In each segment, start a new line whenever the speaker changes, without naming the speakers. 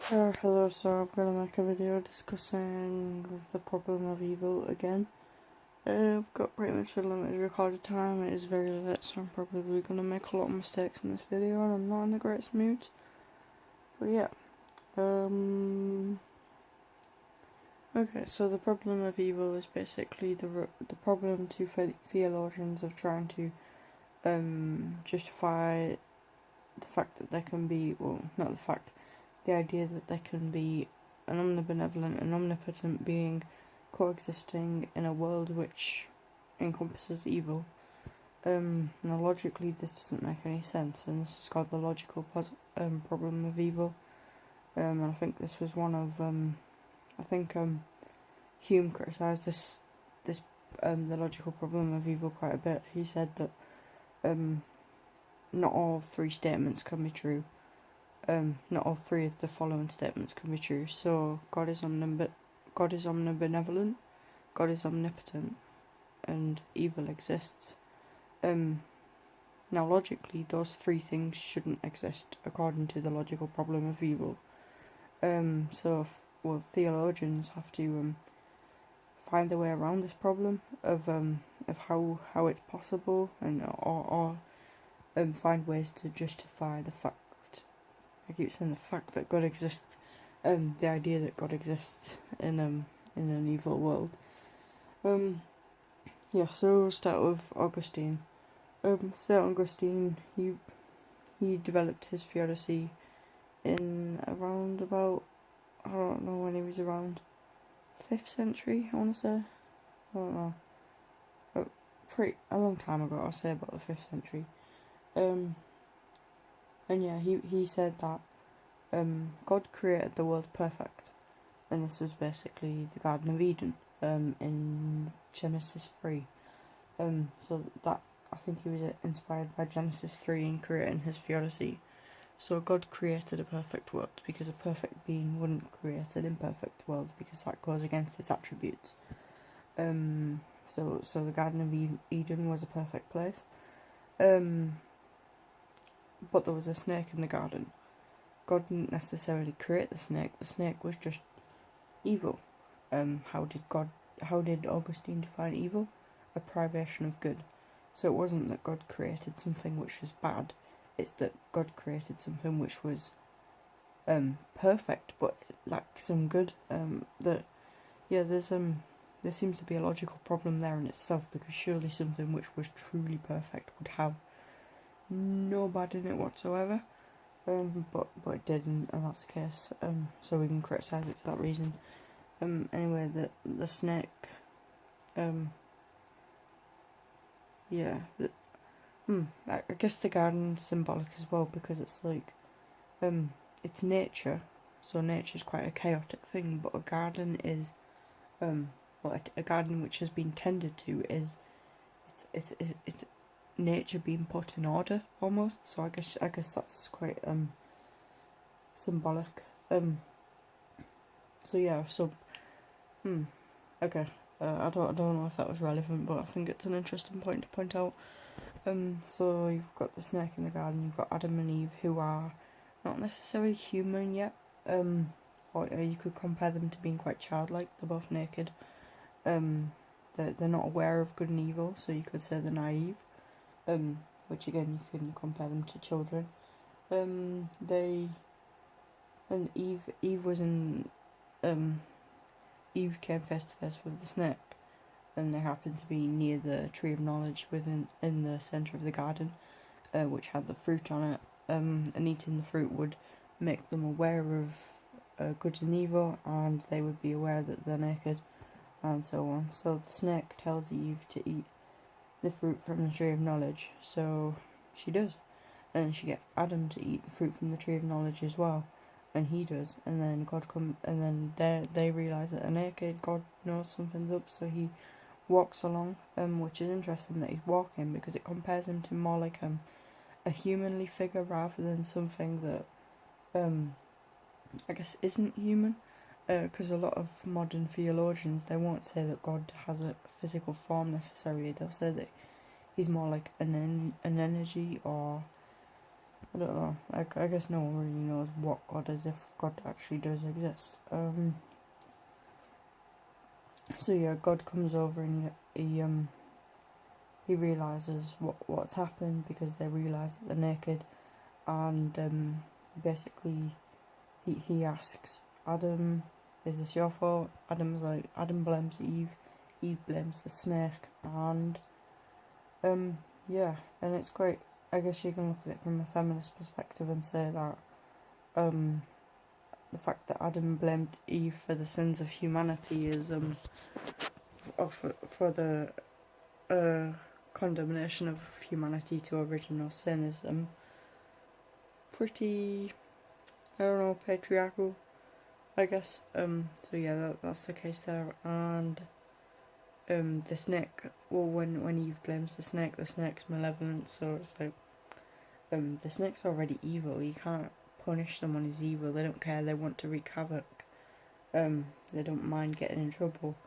Hello, so I'm gonna make a video discussing the problem of evil again. I've got pretty much a limited recorded time, it is very late, so I'm probably gonna make a lot of mistakes in this video and I'm not in the greatest mood. But yeah, okay, so the problem of evil is basically the problem to theologians of trying to justify the fact that there can be, well, not the fact, the idea that there can be an omnibenevolent and omnipotent being coexisting in a world which encompasses evil. Now logically this doesn't make any sense, and this is called the logical problem of evil. And I think this was one of Hume criticised this the logical problem of evil quite a bit. He said that not all three statements can be true. Not all three of the following statements can be true. So God is omnibenevolent, God is omnipotent, and evil exists. Now logically, those three things shouldn't exist according to the logical problem of evil. Theologians have to find their way around this problem of how it's possible, and or find ways to justify the fact. I keep saying the fact that God exists, the idea that God exists in an evil world. So we'll start with Augustine. St. Augustine, he developed his theodicy in around about, I don't know when he was around, 5th century, I want to say. I don't know. A long time ago, I'll say about the 5th century. He said that God created the world perfect, and this was basically the Garden of Eden in Genesis 3. So that, I think he was inspired by Genesis 3 in creating his theodicy. So God created a perfect world because a perfect being wouldn't create an imperfect world because that goes against its attributes. So the Garden of Eden was a perfect place. But there was a snake in the garden. God didn't necessarily create the snake was just evil. How did Augustine define evil? A privation of good. So it wasn't that God created something which was bad, it's that God created something which was perfect but it lacked some good. There seems to be a logical problem there in itself, because surely something which was truly perfect would have no bad in it whatsoever. But it didn't, and that's the case. So we can criticise it for that reason. Anyway, the snake. I guess the garden's symbolic as well, because it's like, it's nature. So nature's quite a chaotic thing, but a garden is, a garden which has been tended to is, it's nature being put in order almost. So I guess that's quite symbolic. Okay. I don't know if that was relevant, but I think it's an interesting point to point out. So you've got the snake in the garden, you've got Adam and Eve, who are not necessarily human yet. Or you could compare them to being quite childlike. They're both naked. They're not aware of good and evil, so you could say they're naive. Which again, you can compare them to children. Eve came face to face with the snake, and they happened to be near the tree of knowledge in the centre of the garden, which had the fruit on it. And eating the fruit would make them aware of good and evil, and they would be aware that they're naked, and so on. So the snake tells Eve to eat the fruit from the tree of knowledge, so she does, and she gets Adam to eat the fruit from the tree of knowledge as well, and he does, and then they realise that they're naked. God knows something's up, so he walks along, which is interesting that he's walking, because it compares him to more like a humanly figure rather than something that I guess isn't human. Because a lot of modern theologians, they won't say that God has a physical form necessarily. They'll say that he's more like an energy, or I don't know. I guess no one really knows what God is, if God actually does exist. So yeah, God comes over and he realizes what's happened, because they realize that they're naked, and basically he asks Adam, "Is this your fault?" Adam blames Eve, Eve blames the snake, and yeah, and it's quite. I guess you can look at it from a feminist perspective and say that the fact that Adam blamed Eve for the sins of humanity is for the condemnation of humanity to original sin is pretty, I don't know, patriarchal, I guess. So yeah, that's the case there. And the snake, well, when Eve blames the snake's malevolent, so it's like the snake's already evil. You can't punish someone who's evil. They don't care. They want to wreak havoc. They don't mind getting in trouble.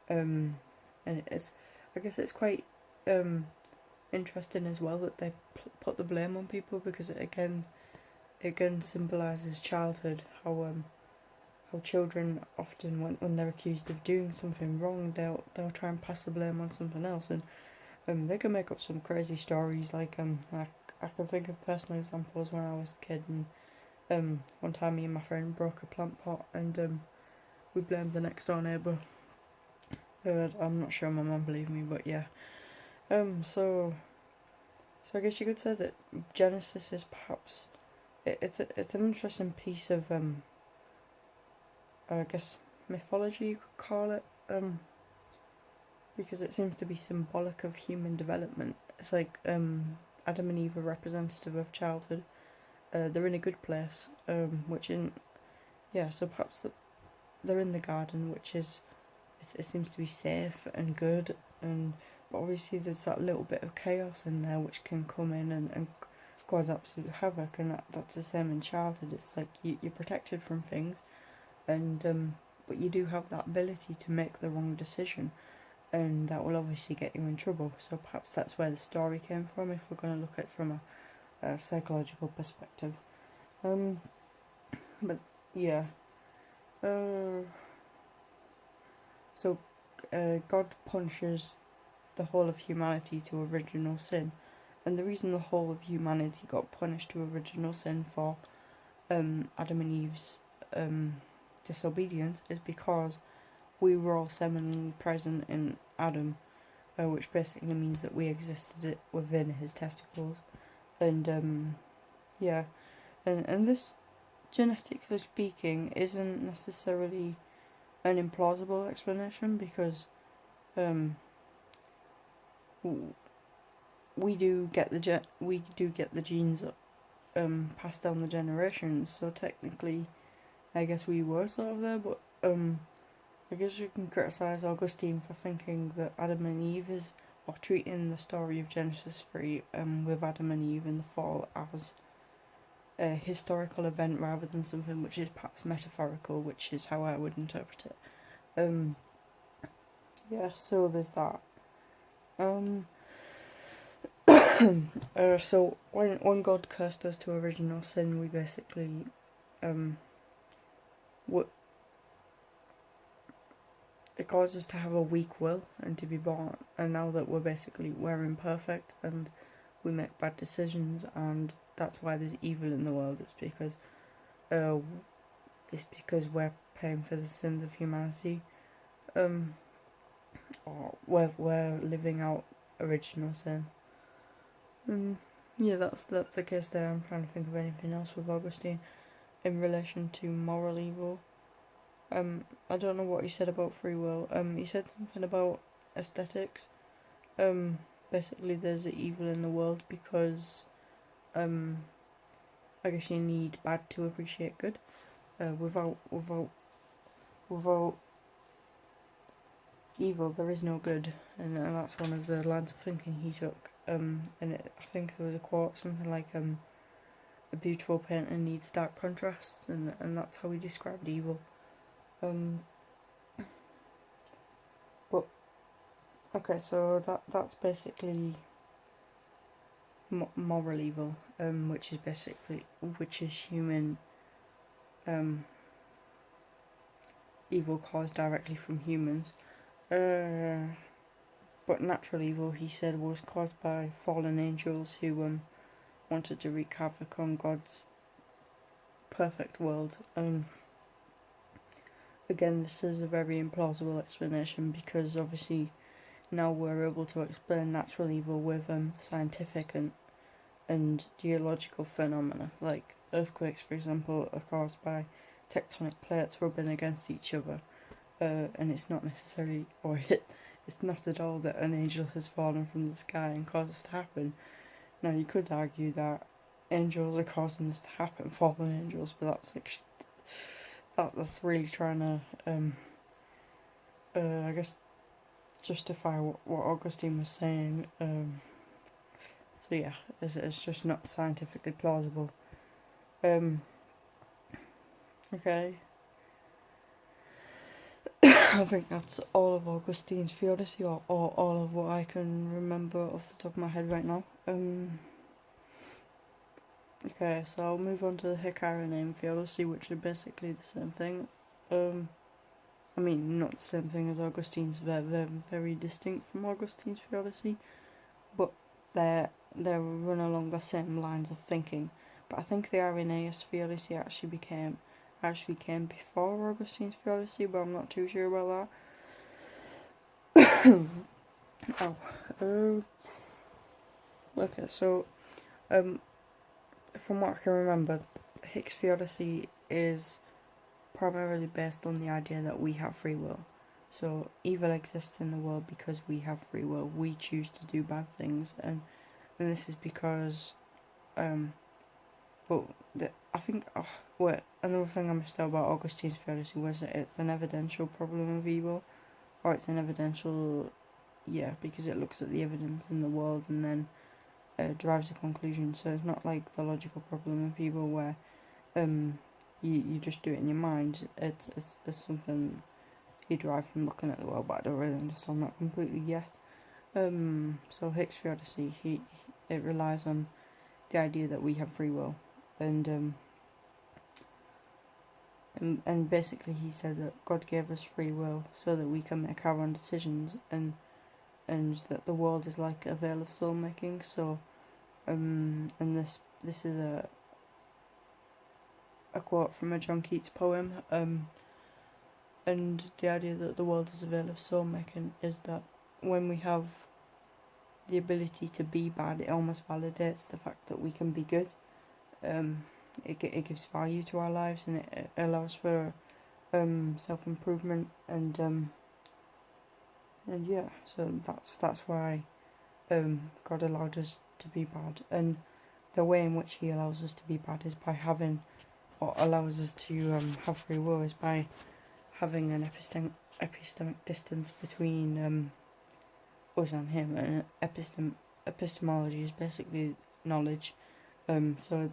And I guess it's quite interesting as well that they put the blame on people, because it again symbolises childhood. How children often, when they're accused of doing something wrong, they'll try and pass the blame on something else, and they can make up some crazy stories. Like I can think of personal examples when I was a kid, and one time me and my friend broke a plant pot, and we blamed the next door neighbour. I'm not sure my mum believed me, but yeah. So I guess you could say that Genesis is perhaps it's an interesting piece of I guess mythology, you could call it, because it seems to be symbolic of human development. It's like Adam and Eve are representative of childhood. They're in a good place, which in yeah. So perhaps they're in the garden, which is it seems to be safe and good, but obviously there's that little bit of chaos in there which can come in and cause absolute havoc, and that's the same in childhood. It's like you're protected from things, and but you do have that ability to make the wrong decision, and that will obviously get you in trouble. So perhaps that's where the story came from, if we're going to look at it from a psychological perspective. But yeah. So God punishes the whole of humanity to original sin, and the reason the whole of humanity got punished to original sin for Adam and Eve's disobedience is because we were all seminally present in Adam, which basically means that we existed within his testicles, and yeah, and this, genetically speaking, isn't necessarily an implausible explanation, because we do get the genes passed down the generations. So technically, I guess we were sort of there, but I guess you can criticize Augustine for thinking that Adam and Eve is, or treating the story of Genesis 3 with Adam and Eve in the fall as a historical event rather than something which is perhaps metaphorical, which is how I would interpret it. Yeah, so there's that. So when God cursed us to original sin, we basically what it caused us to have a weak will and to be born. And now that we're imperfect and we make bad decisions, and that's why there's evil in the world. It's because we're paying for the sins of humanity. Or we're living out original sin. Yeah, that's the case there. I'm trying to think of anything else with Augustine in relation to moral evil. I don't know what he said about free will. He said something about aesthetics. Basically there's evil in the world because I guess you need bad to appreciate good. Without evil there is no good, and that's one of the lines of thinking he took. I think there was a quote, something like a beautiful painter needs stark contrast, and that's how he described evil. But okay, so that's basically moral evil, which is human evil caused directly from humans. But natural evil, he said, was caused by fallen angels who wanted to wreak havoc on God's perfect world. Again, this is a very implausible explanation because obviously now we're able to explain natural evil with scientific and geological phenomena, like earthquakes, for example, are caused by tectonic plates rubbing against each other, and it's not necessarily, or it's not at all that an angel has fallen from the sky and caused this to happen. Now, you could argue that angels are causing this to happen, fallen angels, but that's really trying to, I guess, justify what Augustine was saying. So yeah, it's just not scientifically plausible. Okay. I think that's all of Augustine's theodicy, or all of what I can remember off the top of my head right now. Okay, so I'll move on to the Hicarian theodicy, which are basically the same thing. I mean, not the same thing as Augustine's, they're very distinct from Augustine's theodicy, but they run along the same lines of thinking. But I think the Irenaeus theodicy actually came before Augustine's theodicy, but I'm not too sure about that. Okay, so from what I can remember, Hicks theodicy is primarily based on the idea that we have free will. So evil exists in the world because we have free will. We choose to do bad things, and this is because, I think, another thing I missed out about Augustine's theodicy was that it's an evidential problem of evil, or it's an evidential, because it looks at the evidence in the world and then derives a conclusion. So it's not like the logical problem of evil where you just do it in your mind. It's something you derive from looking at the world, but I don't really understand that completely yet. So Hicks theodicy, it relies on the idea that we have free will, and basically he said that God gave us free will so that we can make our own decisions, and that the world is like a veil of soul making. So and this is a quote from a John Keats poem, and the idea that the world is a veil of soul making is that when we have the ability to be bad, it almost validates the fact that we can be good. It gives value to our lives, and it allows for self-improvement, and yeah, so that's why God allowed us to be bad, and the way in which he allows us to be bad is by having, or allows us to have free will, is by having an epistemic distance between us and him. And epistemology is basically knowledge. So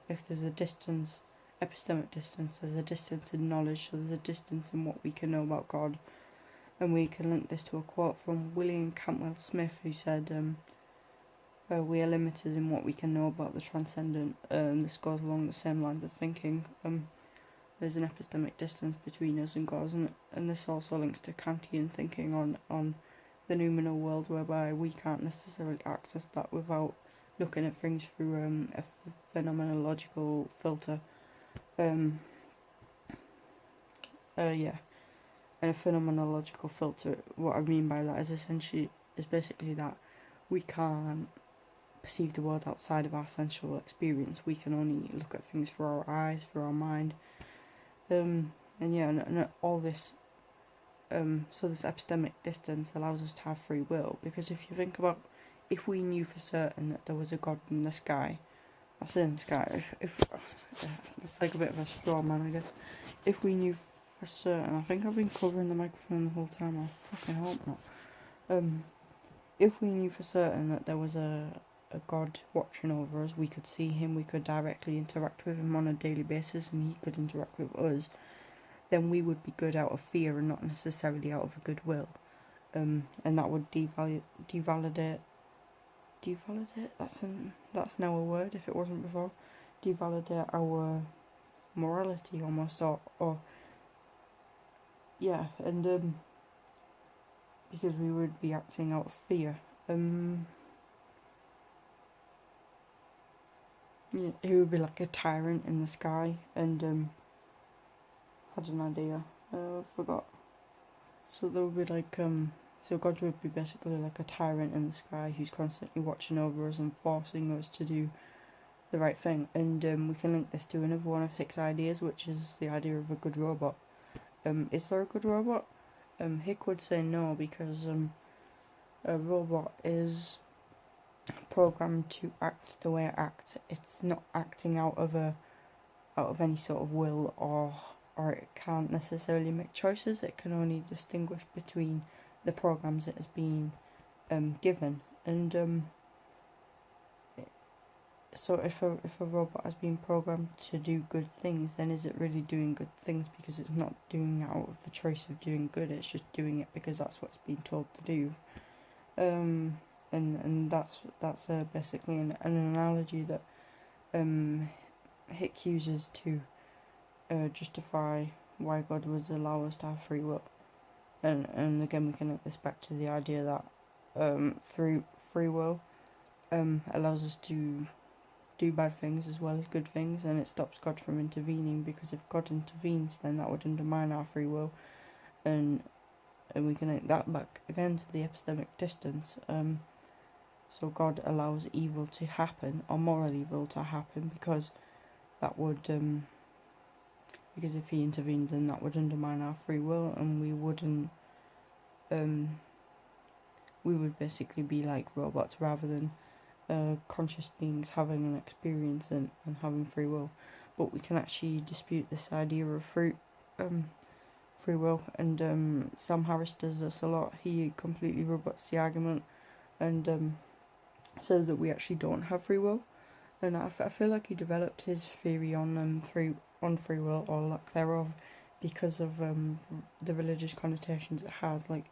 if there's a distance, epistemic distance, there's a distance in knowledge, so there's a distance in what we can know about God. And we can link this to a quote from William Cantwell Smith, who said, we are limited in what we can know about the transcendent, and this goes along the same lines of thinking. There's an epistemic distance between us and God, and this also links to Kantian thinking on the noumenal world, whereby we can't necessarily access that without looking at things through a phenomenological filter. And a phenomenological filter, what I mean by that is basically that we can't perceive the world outside of our sensual experience. We can only look at things through our eyes, through our mind. And all this, so this epistemic distance allows us to have free will, because if you think about, if we knew for certain that there was a God in the sky, I say in the sky, if it's like a bit of a straw man, I guess. If we knew for certain, I think I've been covering the microphone the whole time, I fucking hope not. If we knew for certain that there was a God watching over us, we could see him, we could directly interact with him on a daily basis, and he could interact with us, then we would be good out of fear and not necessarily out of a goodwill. And that would devalidate devalidate. That's now a word if it wasn't before. Devalidate our morality almost, or yeah, and because we would be acting out of fear. Yeah, he would be like a tyrant in the sky, and had an idea. Forgot. So there would be like so God would be basically like a tyrant in the sky who's constantly watching over us and forcing us to do the right thing. And we can link this to another one of Hick's ideas, which is the idea of a good robot. Is there a good robot? Hick would say no, because a robot is programmed to act the way it acts. It's not acting out of any sort of will, or it can't necessarily make choices. It can only distinguish between the programs it has been given. And so if a robot has been programmed to do good things, then is it really doing good things? Because it's not doing it out of the choice of doing good, it's just doing it because that's what it's been told to do. And that's basically an analogy that Hick uses to justify why God would allow us to have free will. And again, we can link this back to the idea that through free will allows us to do bad things as well as good things, and it stops God from intervening, because if God intervenes, then that would undermine our free will. And we can link that back again to the epistemic distance. So God allows evil to happen, or moral evil to happen, because that would because if he intervened, then that would undermine our free will, and we wouldn't we would basically be like robots rather than conscious beings having an experience and having free will. But we can actually dispute this idea of free will, and Sam Harris does this a lot. He completely rebuts the argument and says that we actually don't have free will. And I feel like he developed his theory on free will, or lack thereof, because of the religious connotations it has. Like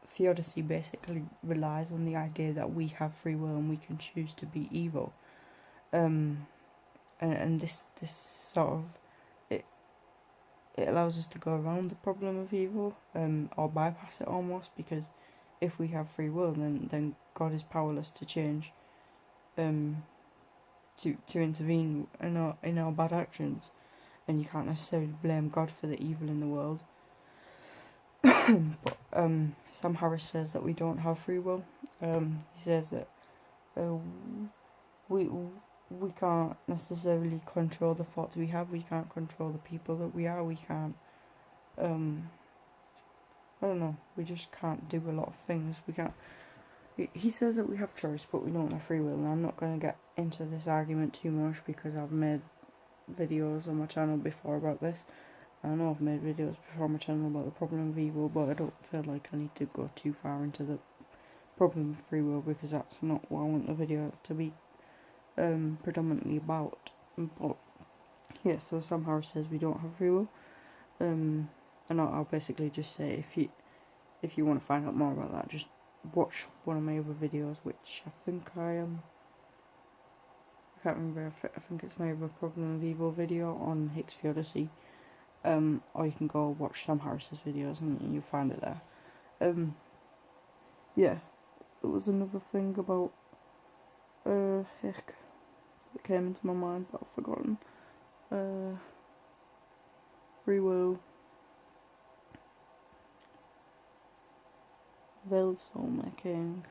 theodicy basically relies on the idea that we have free will and we can choose to be evil. And this sort of it allows us to go around the problem of evil, or bypass it almost, because if we have free will, then God is powerless to change, to intervene in our bad actions, and you can't necessarily blame God for the evil in the world. But Sam Harris says that we don't have free will. He says that we can't necessarily control the thoughts we have. We can't control the people that we are. We can't. I don't know. We just can't do a lot of things. We can't. He says that we have choice, but we don't have free will. And I'm not going to get into this argument too much, because I've made videos on my channel before about this. I know I've made videos before on my channel about the problem of evil, but I don't feel like I need to go too far into the problem of free will, because that's not what I want the video to be predominantly about. But yeah, so Sam Harris says we don't have free will, and I'll basically just say, if you want to find out more about that, just watch one of my other videos, which I think I can't remember. I think it's my other problem of evil video on Hick's theodicy. Or you can go watch Sam Harris's videos and you'll find it there. Yeah, there was another thing about Hick that came into my mind, but I've forgotten. Free will, veil of soul making,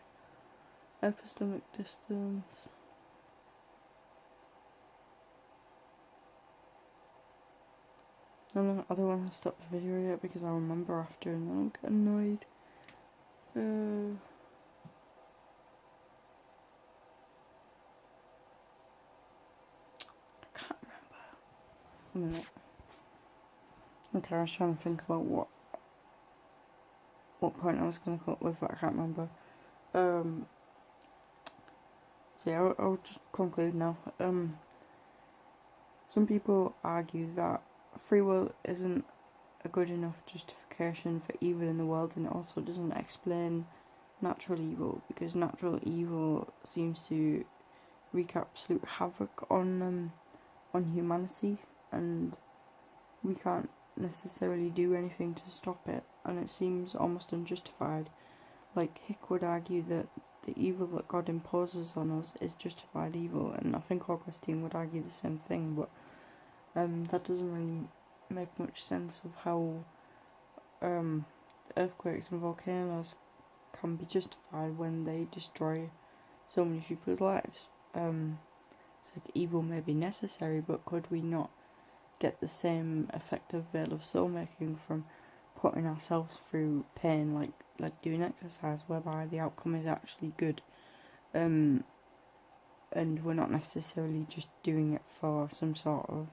epistemic distance. And I don't want to stop the video yet, because I'll remember after and then I'll get annoyed. I can't remember. A minute. Okay, I was trying to think about what point I was going to come up with, but I can't remember. So yeah, I'll just conclude now. Some people argue that free will isn't a good enough justification for evil in the world, and it also doesn't explain natural evil, because natural evil seems to wreak absolute havoc on humanity, and we can't necessarily do anything to stop it, and it seems almost unjustified. Like, Hick would argue that the evil that God imposes on us is justified evil, and I think Augustine would argue the same thing, but that doesn't really make much sense of how earthquakes and volcanoes can be justified when they destroy so many people's lives. It's like evil may be necessary, but could we not get the same effective veil of soul making from putting ourselves through pain, like doing exercise, whereby the outcome is actually good, and we're not necessarily just doing it for some sort of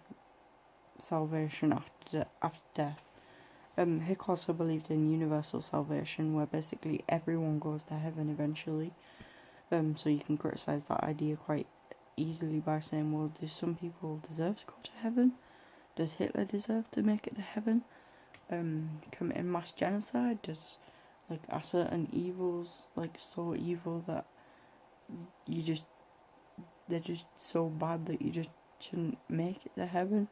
salvation after death. Hick also believed in universal salvation, where basically everyone goes to heaven eventually. So you can criticize that idea quite easily by saying, well, do some people deserve to go to heaven? Does Hitler deserve to make it to heaven? Committing mass genocide? Are certain evils so evil that they're just so bad that you just shouldn't make it to heaven?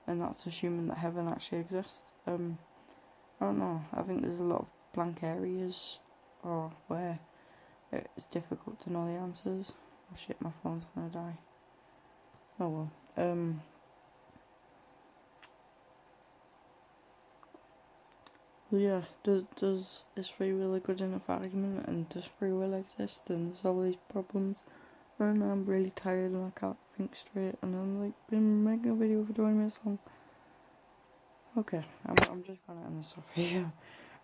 And that's assuming that heaven actually exists. I don't know. I think there's a lot of blank areas, or where it's difficult to know the answers. Oh shit, my phone's gonna die. Oh well. Yeah, is free will a good enough argument, and does free will exist, and there's all these problems, and I'm really tired and I can't think straight, and I'm been making a video for 20 minutes long. Okay, I'm just gonna end this off here.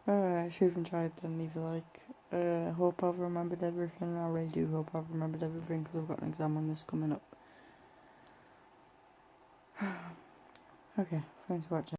If you've enjoyed, then leave a like. I hope I've remembered everything. I really do hope I've remembered everything, because I've got an exam on this coming up. Okay, thanks for watching.